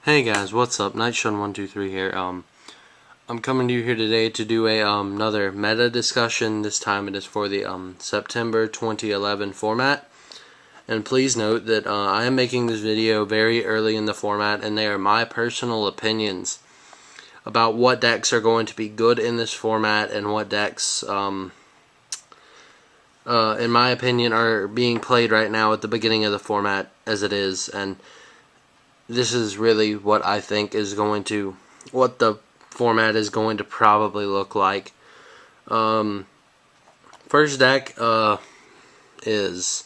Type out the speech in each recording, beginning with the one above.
Hey guys, what's up? Nightshun123 here. I'm coming to you here today to do a another meta discussion. This time it is for the September 2011 format. And please note that I am making this video very early in the format, and they are my personal opinions about what decks are going to be good in this format and what decks, in my opinion, are being played right now at the beginning of the format as it is. And this is really what I think is what the format is going to probably look like. First deck is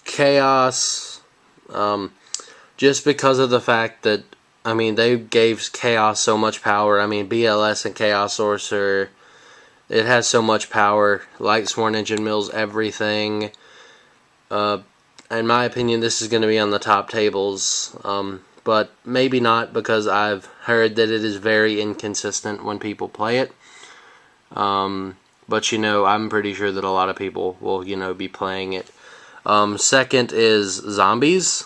Chaos, just because of the fact that, I mean, they gave Chaos so much power. I mean, BLS and Chaos Sorcerer, it has so much power. Lightsworn Engine mills everything. In my opinion, this is going to be on the top tables, but maybe not, because I've heard that it is very inconsistent when people play it. But I'm pretty sure that a lot of people will, be playing it. Second is Zombies.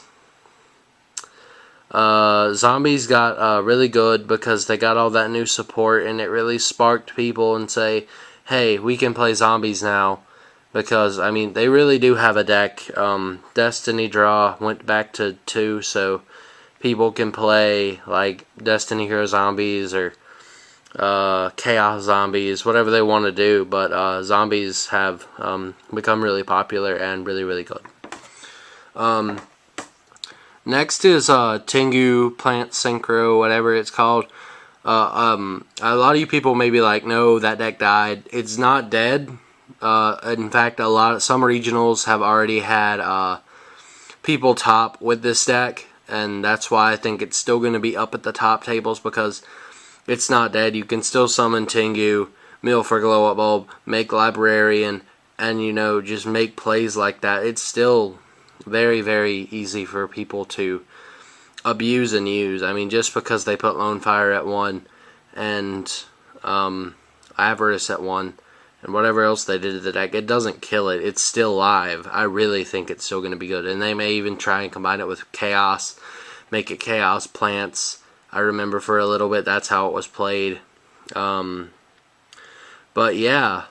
Zombies got really good because they got all that new support, and it really sparked people and say, hey, we can play Zombies now. Because, I mean, they really do have a deck. Destiny Draw went back to 2, so people can play, like, Destiny Hero Zombies or Chaos Zombies, whatever they want to do. But Zombies have become really popular and really, really good. Next is Tengu, Plant Synchro, whatever it's called. A lot of you people may be like, no, that deck died. It's not dead. In fact, some regionals have already had people top with this deck, and that's why I think it's still going to be up at the top tables, because it's not dead. You can still summon Tengu, mill for Glow Up Bulb, make Librarian, and just make plays like that. It's still very, very easy for people to abuse and use. I mean, just because they put Lone Fire at 1 and Avarice at 1 and whatever else they did to the deck, it doesn't kill it. It's still live. I really think it's still going to be good. And they may even try and combine it with Chaos, make it Chaos Plants. I remember for a little bit that's how it was played. But yeah,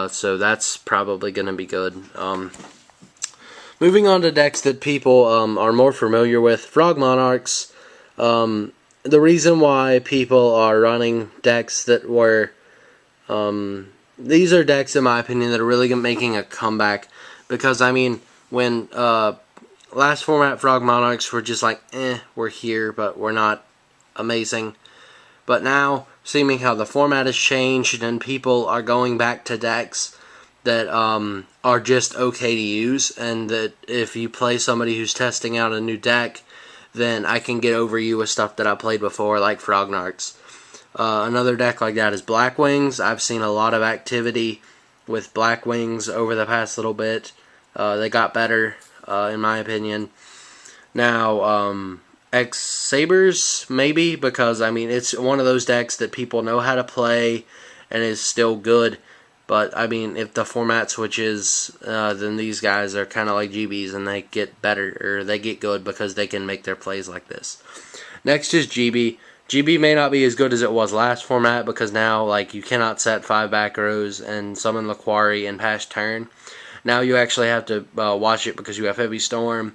so that's probably going to be good. Moving on to decks that people are more familiar with, Frog Monarchs. The reason why people are running decks that were... these are decks, in my opinion, that are really making a comeback. Because, I mean, when last format Frog Monarchs were just like, we're here, but we're not amazing. But now, seeming how the format has changed and people are going back to decks that are just okay to use, and that if you play somebody who's testing out a new deck, then I can get over you with stuff that I played before, like Frog Narcs. Another deck like that is Black Wings. I've seen a lot of activity with Black Wings over the past little bit. They got better, in my opinion. Now, X-sabers, maybe, because, I mean, it's one of those decks that people know how to play and is still good. But, I mean, if the format switches, then these guys are kind of like GBs, and they get better, or they get good because they can make their plays like this. Next is GB. GB may not be as good as it was last format, because now, like, you cannot set 5 back rows and summon Laquari and pass turn. Now you actually have to watch it because you have Heavy Storm,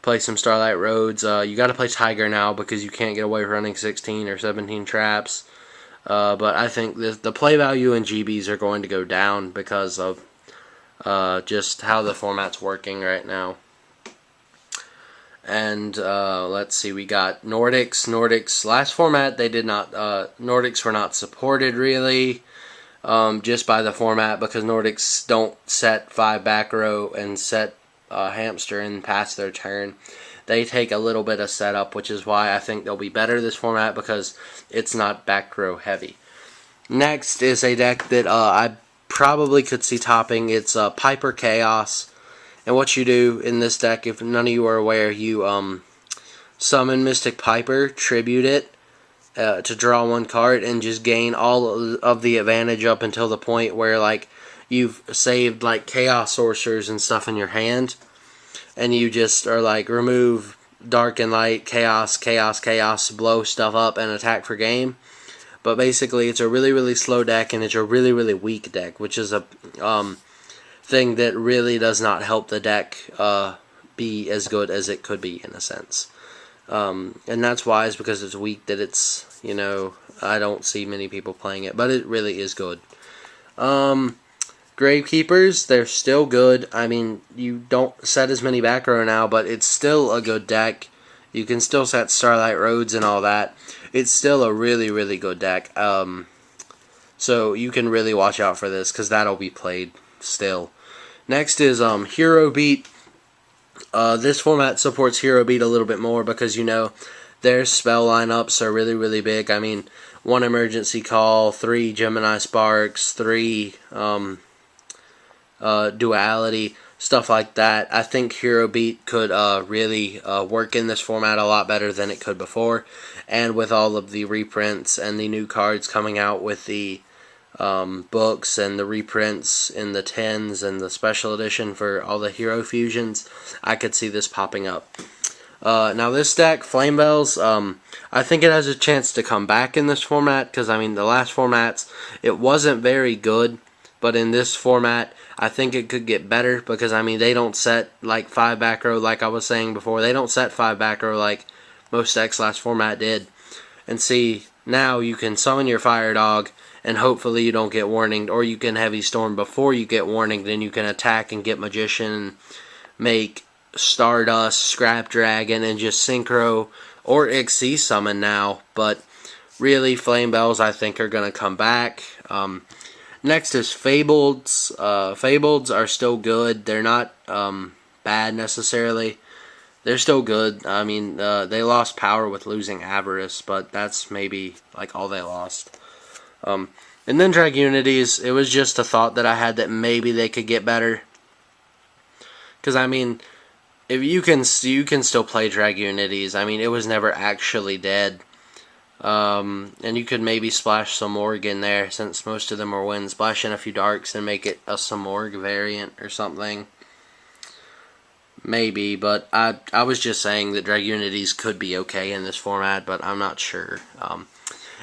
play some Starlight Roads. You got to play Tiger now because you can't get away with running 16 or 17 traps. But I think the play value in GBs are going to go down because of just how the format's working right now. And let's see, we got Nordics. Nordics, last format, they did not, Nordics were not supported really, just by the format, because Nordics don't set 5 back row and set hamster and pass their turn. They take a little bit of setup, which is why I think they'll be better this format, because it's not back row heavy. Next is a deck that I probably could see topping. It's Piper Chaos. And what you do in this deck, if none of you are aware, you summon Mystic Piper, tribute it to draw 1 card, and just gain all of the advantage up until the point where, like, you've saved, like, Chaos Sorcerers and stuff in your hand. And you just are like, remove dark and light, chaos, chaos, chaos, blow stuff up, and attack for game. But basically, it's a really, really slow deck, and it's a really, really weak deck, which is a thing that really does not help the deck be as good as it could be, in a sense. And that's why, is because it's weak, that it's, you know, I don't see many people playing it, but it really is good. Gravekeepers, they're still good. I mean, you don't set as many back row now, but it's still a good deck. You can still set Starlight Roads and all that. It's still a really, really good deck. So you can really watch out for this, because that'll be played still. Next is Hero Beat. This format supports Hero Beat a little bit more because, you know, their spell lineups are really, really big. I mean, 1 Emergency Call, 3 Gemini Sparks, 3 Duality, stuff like that. I think Hero Beat could really work in this format a lot better than it could before. And with all of the reprints and the new cards coming out with the books and the reprints in the 10s and the special edition for all the hero fusions, I could see this popping up. Now this deck, Flame Bells, I think it has a chance to come back in this format, because I mean the last formats it wasn't very good, but in this format I think it could get better, because I mean they don't set like 5 back row like I was saying before. They don't set 5 back row like most decks last format did. And see, now you can summon your Fire Dog and hopefully you don't get warninged, or you can Heavy Storm before you get warninged, then you can attack and get Magician, make Stardust, Scrap Dragon, and just Synchro or XC summon now. But really, Flame Bells I think are going to come back. Next is Fableds. Fableds are still good. They're not bad necessarily. They're still good. I mean, they lost power with losing Avarice, but that's maybe like all they lost. And then Dragunities, it was just a thought that I had that maybe they could get better. Because I mean, if you can still play Dragunities. I mean, it was never actually dead. And you could maybe splash some Morg in there, since most of them are wins. Splash in a few Darks and make it a Samorg variant or something. Maybe, but I was just saying that Dragunities could be okay in this format, but I'm not sure.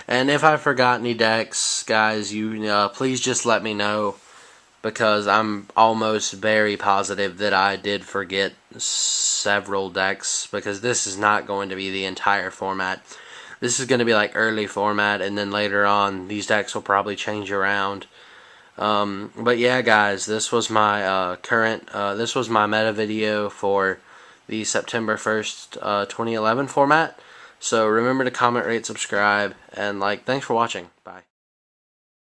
And if I forgot any decks, guys, you please just let me know, because I'm almost very positive that I did forget several decks, because this is not going to be the entire format. This is going to be like early format, and then later on these decks will probably change around. But yeah, guys, this was my this was my meta video for the September 1st, 2011 format. So remember to comment, rate, subscribe, and like. Thanks for watching. Bye.